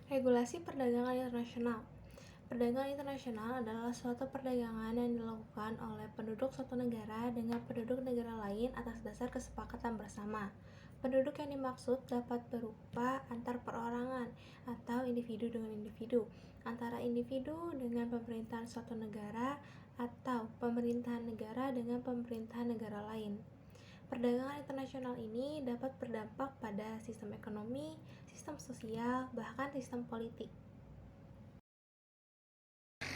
Regulasi perdagangan internasional. Perdagangan internasional adalah suatu perdagangan yang dilakukan oleh penduduk suatu negara dengan penduduk negara lain atas dasar kesepakatan bersama. Penduduk yang dimaksud dapat berupa antar perorangan atau individu dengan individu, antara individu dengan pemerintahan suatu negara, atau pemerintahan negara dengan pemerintahan negara lain. Perdagangan internasional ini dapat berdampak pada sistem ekonomi, sistem sosial, bahkan sistem politik.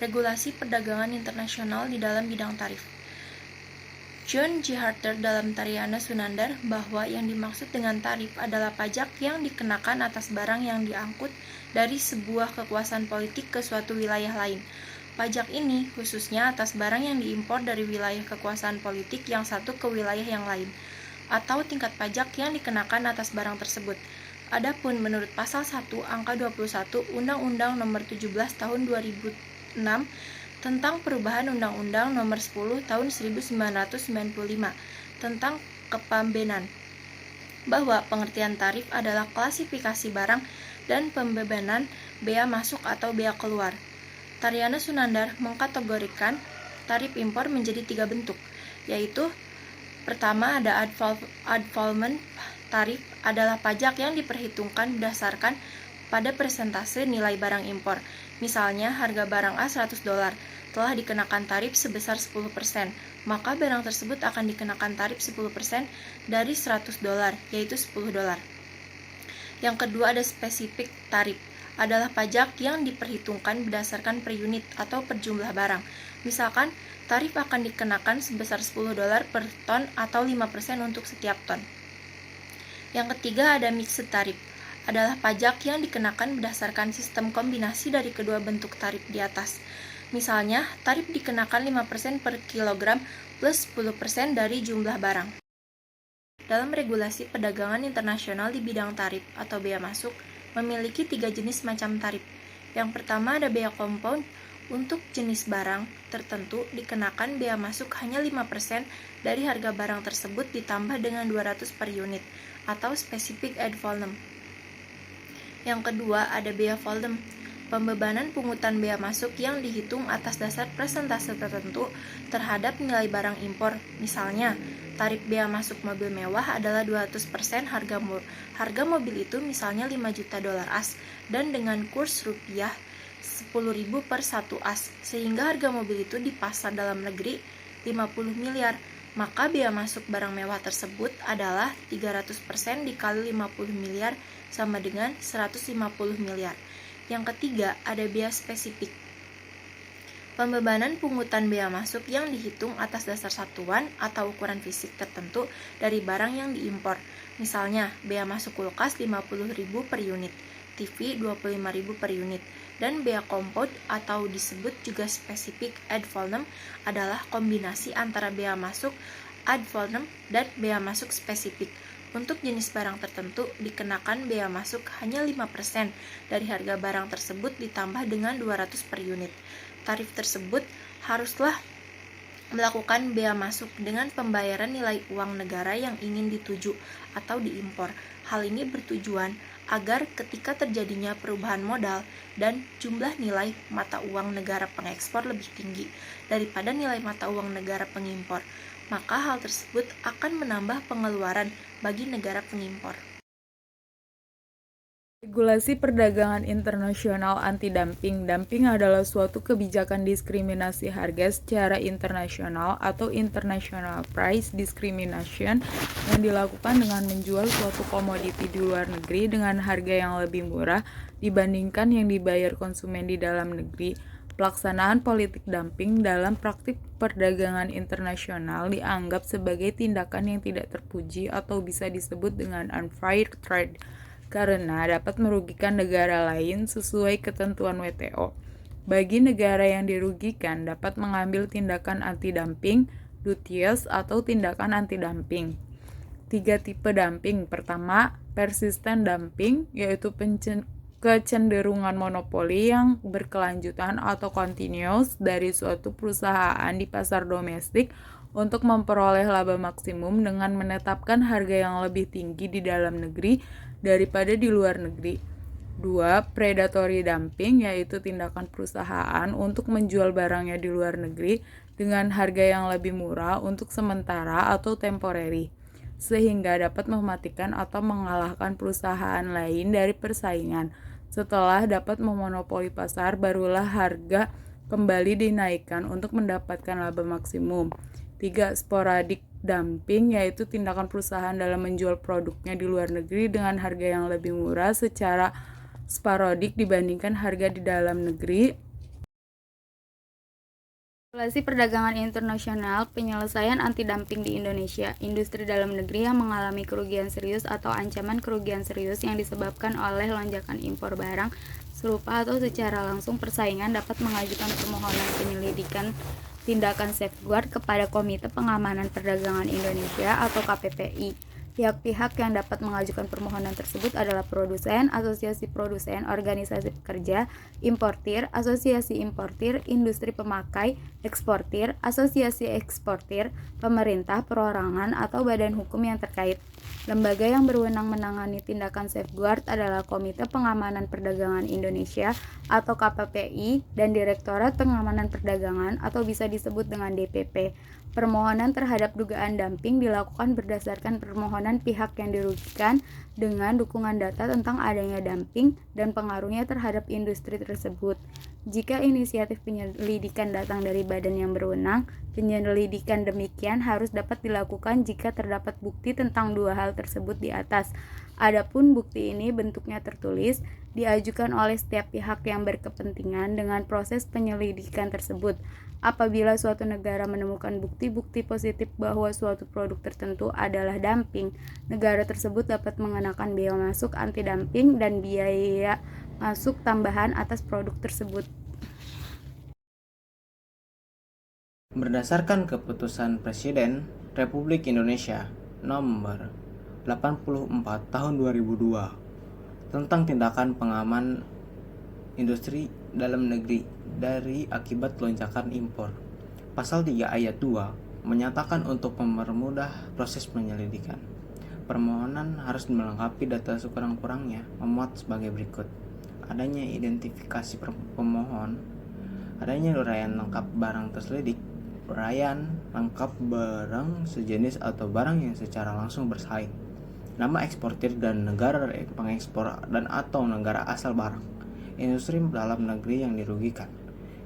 Regulasi perdagangan internasional di dalam bidang tarif. John G. Harter dalam Tariana Sunandar bahwa yang dimaksud dengan tarif adalah pajak yang dikenakan atas barang yang diangkut dari sebuah kekuasaan politik ke suatu wilayah lain. Pajak ini khususnya atas barang yang diimpor dari wilayah kekuasaan politik yang satu ke wilayah yang lain, atau tingkat pajak yang dikenakan atas barang tersebut. Adapun menurut pasal 1 angka 21 Undang-Undang Nomor 17 Tahun 2006 tentang perubahan Undang-Undang Nomor 10 Tahun 1995 tentang kepembebanan, bahwa pengertian tarif adalah klasifikasi barang dan pembebanan bea masuk atau bea keluar. Tariana Sunandar mengkategorikan tarif impor menjadi 3 bentuk, yaitu pertama ada ad-valorem tarif adalah pajak yang diperhitungkan berdasarkan pada persentase nilai barang impor. Misalnya, harga barang A $100 telah dikenakan tarif sebesar 10%, maka barang tersebut akan dikenakan tarif 10% dari $100, yaitu $10. Yang kedua ada spesifik tarif, adalah pajak yang diperhitungkan berdasarkan per unit atau per jumlah barang. Misalkan, tarif akan dikenakan sebesar $10 per ton atau 5% untuk setiap ton. Yang ketiga ada mixed tarif, adalah pajak yang dikenakan berdasarkan sistem kombinasi dari kedua bentuk tarif di atas. Misalnya, tarif dikenakan 5% per kilogram plus 10% dari jumlah barang. Dalam regulasi perdagangan internasional di bidang tarif atau bea masuk, memiliki 3 jenis macam tarif. Yang pertama ada bea compound. Untuk jenis barang tertentu dikenakan bea masuk hanya 5% dari harga barang tersebut ditambah dengan 200 per unit atau specific ad valorem. Yang kedua ada bea volume, pembebanan pungutan bea masuk yang dihitung atas dasar persentase tertentu terhadap nilai barang impor. Misalnya, tarif bea masuk mobil mewah adalah 200% harga mobil itu misalnya $5 juta AS dan dengan kurs rupiah 10.000 per 1 as, sehingga harga mobil itu di pasar dalam negeri 50 miliar. Maka bea masuk barang mewah tersebut adalah 300% dikali 50 miliar sama dengan 150 miliar. Yang ketiga, ada bea spesifik. Pembebanan pungutan bea masuk yang dihitung atas dasar satuan atau ukuran fisik tertentu dari barang yang diimpor. Misalnya, bea masuk kulkas 50.000 per unit, TV 25.000 per unit, dan bea compound atau disebut juga specific ad valorem adalah kombinasi antara bea masuk ad valorem dan bea masuk spesifik. Untuk jenis barang tertentu dikenakan bea masuk hanya 5% dari harga barang tersebut ditambah dengan 200 per unit. Tarif tersebut haruslah melakukan bea masuk dengan pembayaran nilai uang negara yang ingin dituju atau diimpor. Hal ini bertujuan agar ketika terjadinya perubahan modal dan jumlah nilai mata uang negara pengekspor lebih tinggi daripada nilai mata uang negara pengimpor, maka hal tersebut akan menambah pengeluaran bagi negara pengimpor. Regulasi perdagangan internasional anti-dumping. Dumping adalah suatu kebijakan diskriminasi harga secara internasional atau international price discrimination yang dilakukan dengan menjual suatu komoditi di luar negeri dengan harga yang lebih murah dibandingkan yang dibayar konsumen di dalam negeri. Pelaksanaan politik dumping dalam praktik perdagangan internasional dianggap sebagai tindakan yang tidak terpuji atau bisa disebut dengan unfair trade, karena dapat merugikan negara lain sesuai ketentuan WTO. Bagi negara yang dirugikan dapat mengambil tindakan anti-dumping, duties, atau tindakan anti-dumping. 3 tipe dumping. Pertama, persistent dumping, yaitu kecenderungan monopoli yang berkelanjutan atau continuous dari suatu perusahaan di pasar domestik untuk memperoleh laba maksimum dengan menetapkan harga yang lebih tinggi di dalam negeri daripada di luar negeri. 2. Predatory dumping, yaitu tindakan perusahaan untuk menjual barangnya di luar negeri dengan harga yang lebih murah untuk sementara atau temporary, sehingga dapat mematikan atau mengalahkan perusahaan lain dari persaingan. Setelah dapat memonopoli pasar, barulah harga kembali dinaikkan untuk mendapatkan laba maksimum. 3. Sporadic dumping, yaitu tindakan perusahaan dalam menjual produknya di luar negeri dengan harga yang lebih murah secara sporadik dibandingkan harga di dalam negeri. Regulasi perdagangan internasional, penyelesaian anti-dumping di Indonesia, industri dalam negeri yang mengalami kerugian serius atau ancaman kerugian serius yang disebabkan oleh lonjakan impor barang serupa atau secara langsung persaingan dapat mengajukan permohonan penyelidikan tindakan safeguard kepada Komite Pengamanan Perdagangan Indonesia atau KPPI. Pihak-pihak yang dapat mengajukan permohonan tersebut adalah produsen, asosiasi produsen, organisasi pekerja, importir, asosiasi importir, industri pemakai, eksportir, asosiasi eksportir, pemerintah, perorangan, atau badan hukum yang terkait. Lembaga yang berwenang menangani tindakan safeguard adalah Komite Pengamanan Perdagangan Indonesia atau KPPI dan Direktorat Pengamanan Perdagangan atau bisa disebut dengan DPP. Permohonan terhadap dugaan dumping dilakukan berdasarkan permohonan pihak yang dirugikan dengan dukungan data tentang adanya dumping dan pengaruhnya terhadap industri tersebut. Jika inisiatif penyelidikan datang dari badan yang berwenang, penyelidikan demikian harus dapat dilakukan jika terdapat bukti tentang dua hal tersebut di atas. Adapun bukti ini bentuknya tertulis, diajukan oleh setiap pihak yang berkepentingan dengan proses penyelidikan tersebut. Apabila suatu negara menemukan bukti-bukti positif bahwa suatu produk tertentu adalah dumping, negara tersebut dapat mengenakan biaya masuk anti-dumping dan biaya masuk tambahan atas produk tersebut. Berdasarkan keputusan Presiden Republik Indonesia Nomor 84 Tahun 2002 tentang tindakan pengaman industri dalam negeri dari akibat lonjakan impor. Pasal 3 ayat 2 menyatakan untuk mempermudah proses penyelidikan, permohonan harus melengkapi data sekurang-kurangnya memuat sebagai berikut: adanya identifikasi pemohon, adanya uraian lengkap barang terselidik, uraian lengkap barang sejenis atau barang yang secara langsung bersaing, nama eksportir dan negara pengekspor dan atau negara asal barang, industri dalam negeri yang dirugikan,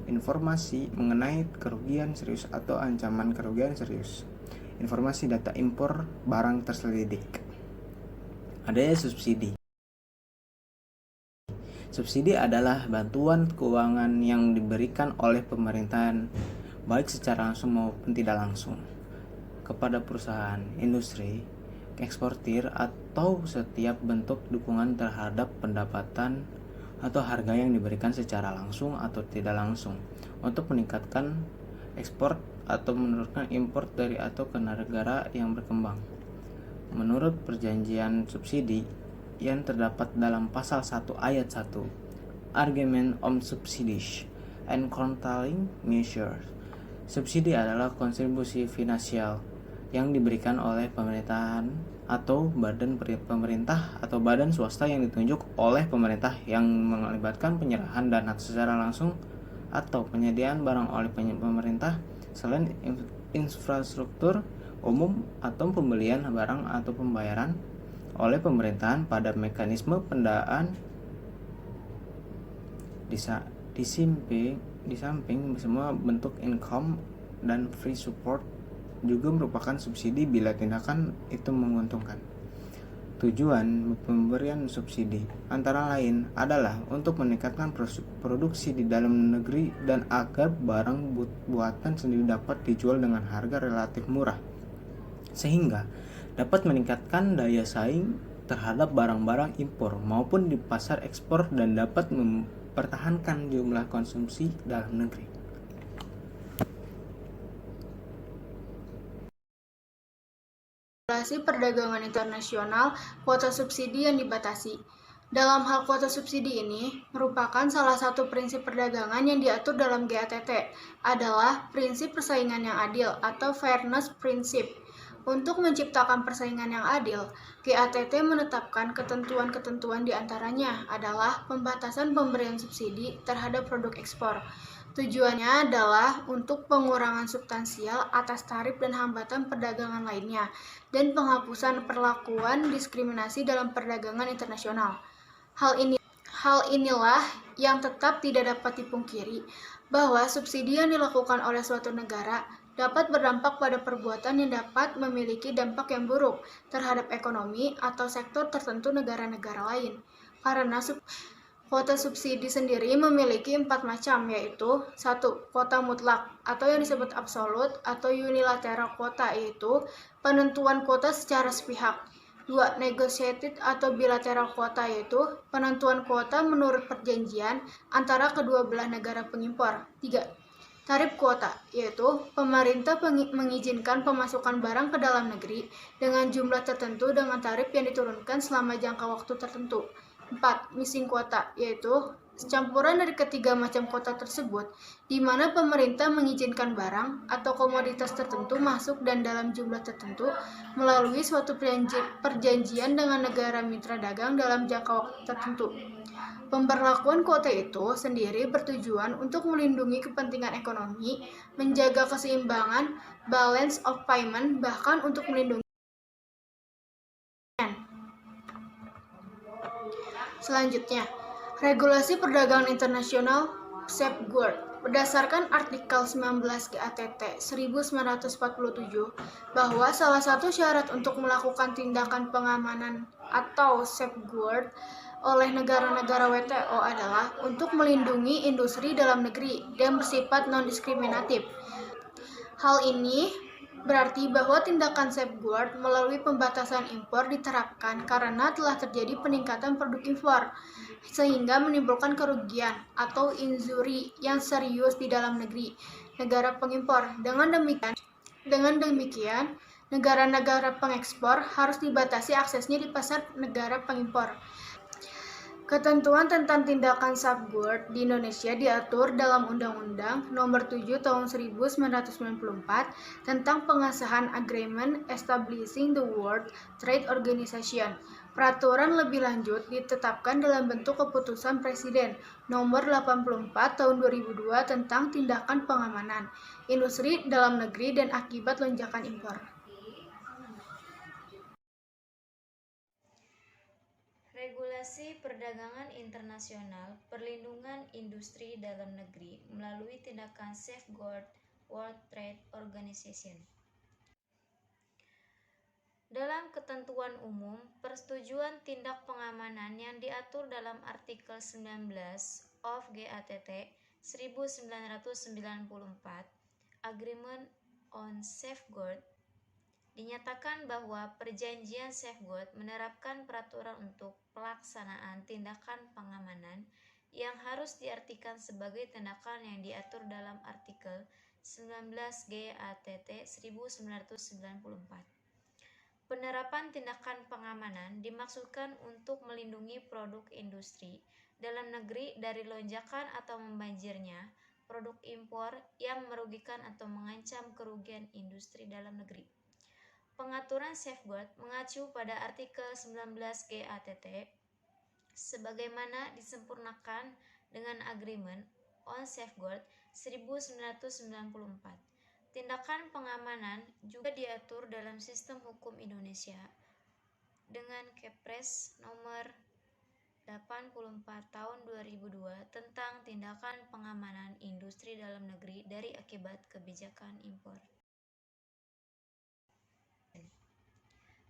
informasi mengenai kerugian serius atau ancaman kerugian serius, informasi data impor barang terselidik, adanya subsidi. Subsidi adalah bantuan keuangan yang diberikan oleh pemerintahan baik secara langsung maupun tidak langsung kepada perusahaan, industri, eksportir, atau setiap bentuk dukungan terhadap pendapatan atau harga yang diberikan secara langsung atau tidak langsung untuk meningkatkan ekspor atau menurunkan impor dari atau ke negara yang berkembang. Menurut perjanjian subsidi yang terdapat dalam pasal 1 ayat 1 Agreement on Subsidies and Countervailing Measures, subsidi adalah kontribusi finansial yang diberikan oleh pemerintahan atau badan pemerintah atau badan swasta yang ditunjuk oleh pemerintah yang melibatkan penyerahan dana secara langsung atau penyediaan barang oleh pemerintah selain infrastruktur umum atau pembelian barang atau pembayaran oleh pemerintahan pada mekanisme pendaan. Di samping semua bentuk income dan free support juga merupakan subsidi bila tindakan itu menguntungkan. Tujuan pemberian subsidi antara lain adalah untuk meningkatkan produksi di dalam negeri dan agar barang buatan sendiri dapat dijual dengan harga relatif murah, sehingga dapat meningkatkan daya saing terhadap barang-barang impor maupun di pasar ekspor dan dapat mempertahankan jumlah konsumsi dalam negeri. Regulasi perdagangan internasional, kuota subsidi yang dibatasi. Dalam hal kuota subsidi ini, merupakan salah satu prinsip perdagangan yang diatur dalam GATT, adalah prinsip persaingan yang adil atau fairness principle. Untuk menciptakan persaingan yang adil, GATT menetapkan ketentuan-ketentuan diantaranya adalah pembatasan pemberian subsidi terhadap produk ekspor. Tujuannya adalah untuk pengurangan substansial atas tarif dan hambatan perdagangan lainnya, dan penghapusan perlakuan diskriminasi dalam perdagangan internasional. Hal inilah yang tetap tidak dapat dipungkiri, bahwa subsidi yang dilakukan oleh suatu negara dapat berdampak pada perbuatan yang dapat memiliki dampak yang buruk terhadap ekonomi atau sektor tertentu negara-negara lain. Karena kuota subsidi sendiri memiliki 4 macam, yaitu 1. Kuota mutlak atau yang disebut absolut atau unilateral quota, yaitu penentuan kuota secara sepihak. 2. Negotiated atau bilateral quota, yaitu penentuan kuota menurut perjanjian antara kedua belah negara pengimpor. 3. Tarif kuota, yaitu pemerintah mengizinkan pemasukan barang ke dalam negeri dengan jumlah tertentu dengan tarif yang diturunkan selama jangka waktu tertentu. 4. Missing kuota, yaitu campuran dari ketiga macam kuota tersebut, di mana pemerintah mengizinkan barang atau komoditas tertentu masuk dan dalam jumlah tertentu melalui suatu perjanjian dengan negara mitra dagang dalam jangka waktu tertentu. Pemberlakuan kuota itu sendiri bertujuan untuk melindungi kepentingan ekonomi, menjaga keseimbangan, balance of payment, bahkan untuk melindungi. Selanjutnya, regulasi perdagangan internasional Safeguard. Berdasarkan artikel 19 GATT 1947, bahwa salah satu syarat untuk melakukan tindakan pengamanan atau safeguard oleh negara-negara WTO adalah untuk melindungi industri dalam negeri dan bersifat non-diskriminatif. Hal ini berarti bahwa tindakan safeguard melalui pembatasan impor diterapkan karena telah terjadi peningkatan produk impor, sehingga menimbulkan kerugian atau injury yang serius di dalam negeri negara pengimpor. Dengan demikian, negara-negara pengekspor harus dibatasi aksesnya di pasar negara pengimpor. Ketentuan tentang tindakan safeguard di Indonesia diatur dalam Undang-Undang Nomor 7 Tahun 1994 tentang pengesahan Agreement Establishing the World Trade Organization. Peraturan lebih lanjut ditetapkan dalam bentuk keputusan Presiden Nomor 84 Tahun 2002 tentang tindakan pengamanan industri dalam negeri dan akibat lonjakan impor. Regulasi perdagangan internasional, perlindungan industri dalam negeri melalui tindakan Safeguard World Trade Organization. Dalam ketentuan umum, persetujuan tindak pengamanan yang diatur dalam artikel 19 of GATT 1994, Agreement on Safeguard, dinyatakan bahwa perjanjian Safeguard menerapkan peraturan untuk pelaksanaan tindakan pengamanan yang harus diartikan sebagai tindakan yang diatur dalam artikel 19 GATT 1994. Penerapan tindakan pengamanan dimaksudkan untuk melindungi produk industri dalam negeri dari lonjakan atau membanjirnya produk impor yang merugikan atau mengancam kerugian industri dalam negeri. Pengaturan Safeguard mengacu pada artikel 19 GATT sebagaimana disempurnakan dengan Agreement on Safeguard 1994. Tindakan pengamanan juga diatur dalam sistem hukum Indonesia dengan Kepres nomor 84 tahun 2002 tentang tindakan pengamanan industri dalam negeri dari akibat kebijakan impor.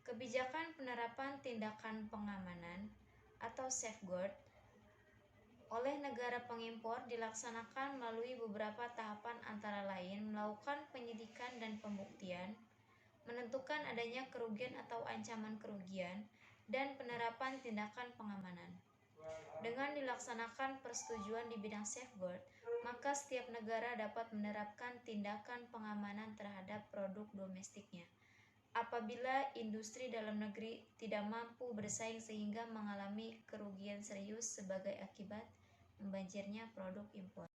Kebijakan penerapan tindakan pengamanan atau safeguard oleh negara pengimpor dilaksanakan melalui beberapa tahapan antara lain melakukan penyidikan dan pembuktian, menentukan adanya kerugian atau ancaman kerugian, dan penerapan tindakan pengamanan. Dengan dilaksanakan persetujuan di bidang safeguard, maka setiap negara dapat menerapkan tindakan pengamanan terhadap produk domestiknya apabila industri dalam negeri tidak mampu bersaing sehingga mengalami kerugian serius sebagai akibat membanjirnya produk impor.